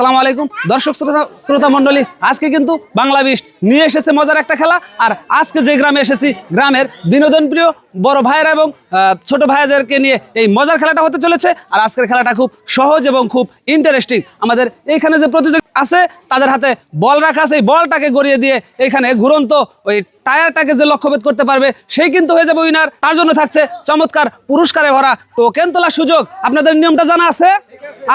আসসালামু আলাইকুম দর্শক শ্রোতা মণ্ডলী, আজকে কিন্তু বাংলা বিস্ট নিয়ে এসেছে মজার একটা খেলা। আর আজকে যে গ্রামে এসেছি, গ্রামের বিনোদন প্রিয় বড় ভাইয়েরা এবং ছোট ভাইদেরকে নিয়ে এই মজার খেলাটা হতে চলেছে। আর আজকের খেলাটা খুব সহজ এবং খুব ইন্টারেস্টিং। আমাদের এইখানে যে প্রতিযোগী আছে তাদের হাতে বল রাখা আছে, এই বলটাকে গড়িয়ে দিয়ে এখানে ঘুরন্ত ওই টায়ারটাকে যে লক্ষ্যভেদ করতে পারবে সেই কিন্তু হয়ে যাবে উইনার। তার জন্য থাকছে চমৎকার পুরস্কারে ভরা টোকেন তোলার সুযোগ। আপনাদের নিয়মটা জানা আছে?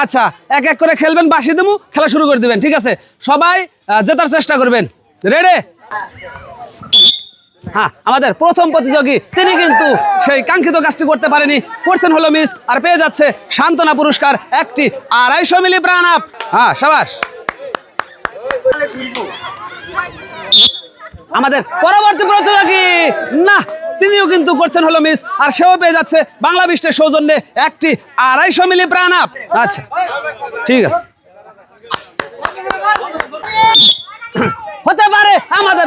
আচ্ছা, এক এক করে খেলবেন, বাসি দেবো, খেলা শুরু করে দিবেন। ঠিক আছে, সবাই জেতার চেষ্টা করবেন। রেডি? হ্যাঁ, আমাদের প্রথম প্রতিযোগী তিনি কিন্তু সেই কাঙ্ক্ষিত কাজটি করতে পারেনি, করছেন হলো মিস, আর পেয়ে যাচ্ছে সান্ত্বনা পুরস্কার একটি 250 মিলি প্রাণ আপ। হ্যাঁ, সাবাস। আমাদের পরবর্তী প্রতিযোগী না, তিনিও কিন্তু করছেন হলো মিস, আর সেও পেয়ে যাচ্ছে বাংলা বিস্টের সৌজন্যে একটি 250 মিলি প্রাণ আপ। আচ্ছা, ঠিক আছে, হতে পারে আমাদের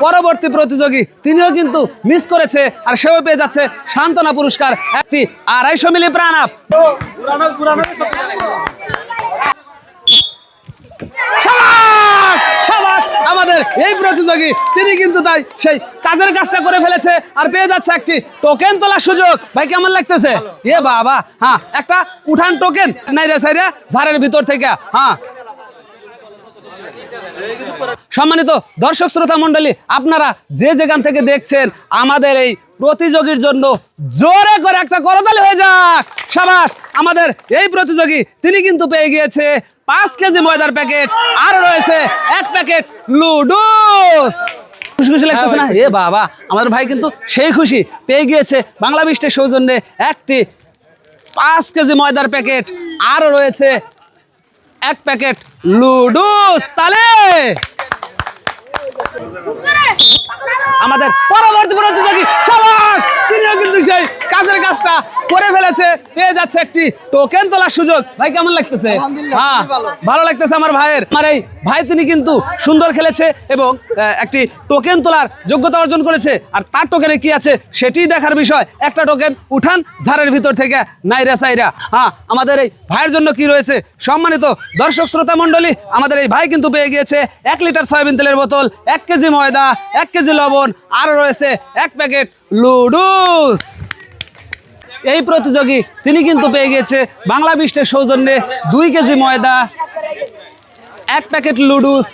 পরবর্তী প্রতিযোগী তিনিও কিন্তু মিস করেছে, আর সেও পেয়ে যাচ্ছে সান্ত্বনা পুরস্কার একটি 250 মিলি প্রাণ আপ। আমাদের এই প্রতিযোগী তিনি কিন্তু তাই সেই কাজের কাজটা করে ফেলেছে, আর পেয়ে যাচ্ছে একটি টোকেন তোলার সুযোগ। ভাই কেমন লাগতেছে? এ বাবা, হ্যাঁ, একটা উঠান টোকেন নাই রে সাইরে ঝাড়ের ভিতর থেকে। হ্যাঁ, সম্মানিত দর্শক শ্রোতা মণ্ডলী, আপনারা যে যেখান থেকে দেখছেন আমাদের এই প্রতিযোগীর জন্য জোরে করে একটা করতালি হয়ে যাক। সাবাস। আমাদের এই প্রতিযোগী তিনি কিন্তু পেয়ে গিয়েছে 5 কেজি ময়দার প্যাকেট, আর রয়েছে 1 প্যাকেট লুডো। খুশি খুশি লাগতেছে না? এ বাবা, আমাদের ভাই কিন্তু সেই খুশি, পেয়ে গিয়েছে বাংলা বিস্টের সৌজন্যে একটি 5 কেজি ময়দার প্যাকেট, আর রয়েছে 1 প্যাকেট লুডুস। তালে আমাদের পরবর্তী প্রতিযোগী সাবাস, তিনিও কিন্তু সেই কাজের কাজটা করে ফেলেছে, পেয়ে যাচ্ছে একটি টোকেন তোলার সুযোগ। ভাই কেমন লাগতেছে? হ্যাঁ, ভালো লাগতেছে আমার ভাইয়ের। আমার এই ভাই তিনি কিন্তু সুন্দর খেলেছে এবং একটি টোকেন তোলার যোগ্যতা অর্জন করেছে। আর তার টোকেনে কি আছে সেটি দেখার বিষয়। একটা টোকেন উঠান ঝাড়ের ভিতর থেকে নাইরা সাইরা। হ্যাঁ, আমাদের এই ভাইয়ের জন্য কি রয়েছে? সম্মানিত দর্শক শ্রোতা মণ্ডলী, আমাদের এই ভাই কিন্তু পেয়ে গিয়েছে 1 লিটার সয়াবিন তেলের বোতল, 1 কেজি ময়দা, 1 কেজি লবণ, আর রয়েছে 1 প্যাকেট লুডুস। এই প্রতিযোগী তিনি কিন্তু পেয়ে গিয়েছে বাংলা বিস্টের সৌজন্যে 2 কেজি ময়দা, 1 প্যাকেট লুডুস,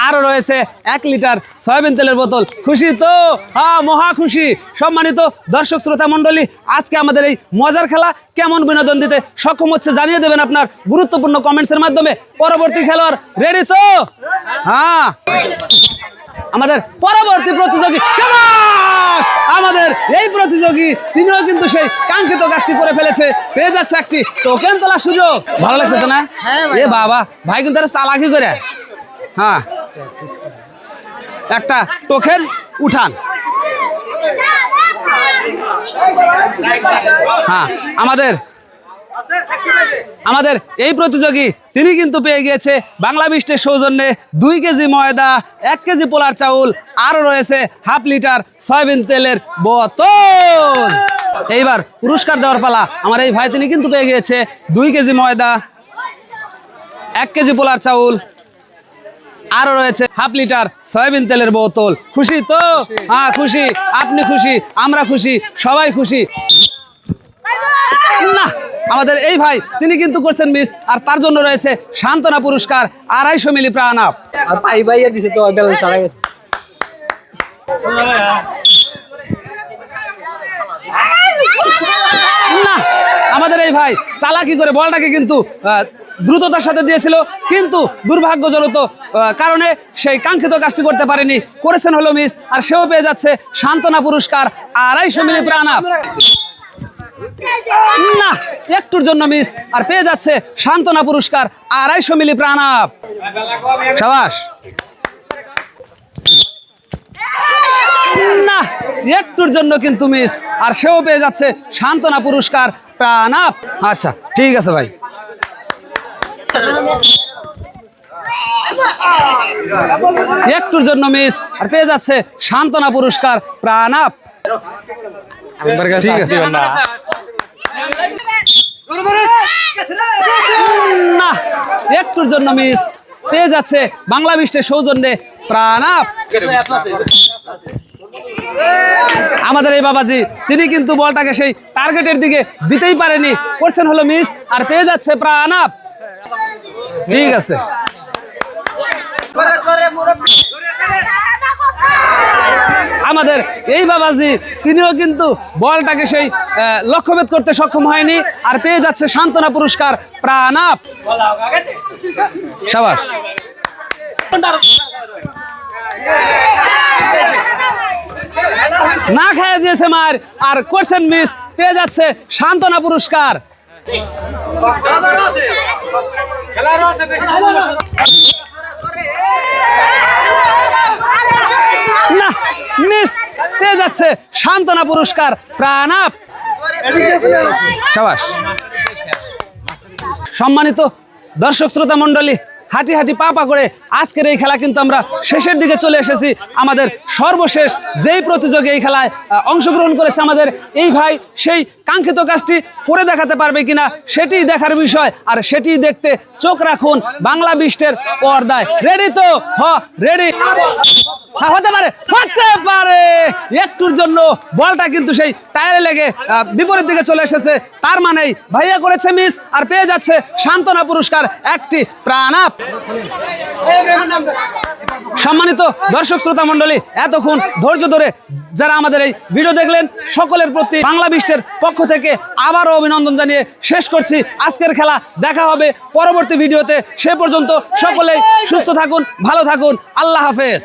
আর রয়েছে 1 লিটার সয়াবিন তেলের বোতল। খুশি তো? হ্যাঁ, মহা খুশি। সম্মানিত দর্শক শ্রোতা মণ্ডলী, আজকে আমাদের এই মজার খেলা কেমন বিনোদন দিতে সক্ষম হচ্ছে জানিয়ে দেবেন আপনার গুরুত্বপূর্ণ কমেন্টসের মাধ্যমে। পরবর্তী খেলোয়াড় রেডি তো? হ্যাঁ, আমাদের পরবর্তী প্রতিযোগী সাবাস। আমাদের এই প্রতিযোগী তিনিও কিন্তু সেই কাঙ্ক্ষিত কাজটি করে ফেলেছে, পেয়ে যাচ্ছে একটি টোকেন তোলার সুযোগ। ভালো লাগতেছে না? এ বাবা, ভাই কিন্তু চালাকি করে। হ্যাঁ, একটা টোকেন উঠান। হ্যাঁ, আমাদের এই প্রতিযোগী তিনি কিন্তু পেয়ে গিয়েছে বাংলা বিস্টের সৌজন্যে 2 কেজি ময়দা, 1 কেজি পোলার চাউল, আরও রয়েছে 1/2 লিটার সয়াবিন তেলের বোতল। এইবার পুরস্কার দেওয়ার পালা। আমার এই ভাই তিনি কিন্তু পেয়ে গিয়েছে 2 কেজি ময়দা, 1 কেজি পোলার চাউল, আরও রয়েছে 1/2 লিটার সয়াবিন তেলের বোতল। খুশি তো? হ্যাঁ, খুশি। আপনি খুশি, আমরা খুশি, সবাই খুশি। না, আমাদের এই ভাই তিনি কিন্তু করছেন মিস, আর তার জন্য রয়েছে সান্ত্বনা পুরস্কার 250 মিলি প্রাণ আপ। না, আমাদের এই ভাই চালাকি করে বলটাকে কিন্তু দ্রুততার সাথে দিয়েছিল, কিন্তু দুর্ভাগ্যজনক কারণে সেই কাঙ্ক্ষিত কাজটি করতে পারেনি, করেছেন হলো মিস, আর সেও পেয়ে যাচ্ছে সান্ত্বনা পুরস্কার 250 মিলি প্রাণ আপ। না, একটুর জন্য মিস, আর পেয়ে যাচ্ছে সান্ত্বনা পুরস্কার 250 মিলি প্রাণ আপ। সাবাস। না, একটুর জন্য কিন্তু মিস, আর সেও পেয়ে যাচ্ছে সান্ত্বনা পুরস্কার প্রাণ আপ। আচ্ছা, ঠিক আছে ভাই। একটুর জন্য মিস, আর পেয়ে যাচ্ছে সান্ত্বনা পুরস্কার প্রাণ আপ। ঠিক আছে। না, একটুর জন্য মিস। পেয়ে যাচ্ছে বাংলা বিষ্টের সৌজন্যে প্রাণাপ। আমাদের এই বাবাজি তিনি কিন্তু বলটাকে সেই টার্গেটের দিকে দিতেই পারেনি, করছেন হলো মিস, আর পেয়ে যাচ্ছে প্রাণাপ। ঠিক আছে, আমাদের এই বাবাজি তিনিও কিন্তু বলটাকে সেই লক্ষ্যভেদ করতে সক্ষম হয়নি, আর পেয়ে যাচ্ছে সান্ত্বনা পুরস্কার প্রাণাপ। সাবাস। না খাইয়ে দিয়েছে মার, আর করছেন মিস, পেয়ে যাচ্ছে সান্ত্বনা পুরস্কার। না, মিস, পেয়ে যাচ্ছে সান্ত্বনা পুরস্কার প্রাণাপ। সাবাস। সম্মানিত দর্শক শ্রোতা মণ্ডলী, হাঁটি হাঁটি পা পা করে আজকের এই খেলা কিন্তু আমরা শেষের দিকে চলে এসেছি। আমাদের সর্বশেষ যেই প্রতিযোগী এই খেলায় অংশগ্রহণ করেছে আমাদের এই ভাই, সেই কাঙ্ক্ষিত কাজটি করে দেখাতে পারবে কিনা সেটি দেখার বিষয়, আর সেটি দেখতে চোখ রাখুন বাংলা বিষ্টের পর্দায়। রেডি তো? রেডি। হতে পারে, হতে পারে। একটুর জন্য বলটা কিন্তু সেই টায়ারে লেগে বিপরীত দিকে চলে এসেছে, তার মানেই ভাইয়া করেছে মিস, আর পেয়ে যাচ্ছে সান্ত্বনা পুরস্কার একটি প্রাণাপ। সম্মানিত দর্শক শ্রোতা মণ্ডলী, এতক্ষণ ধৈর্য ধরে যারা আমাদের এই ভিডিও দেখলেন সকলের প্রতি বাংলা বিষ্টের পক্ষ থেকে আবারও অভিনন্দন জানিয়ে শেষ করছি আজকের খেলা। দেখা হবে পরবর্তী ভিডিওতে, সে পর্যন্ত সকলেই সুস্থ থাকুন, ভালো থাকুন, আল্লাহ হাফেজ।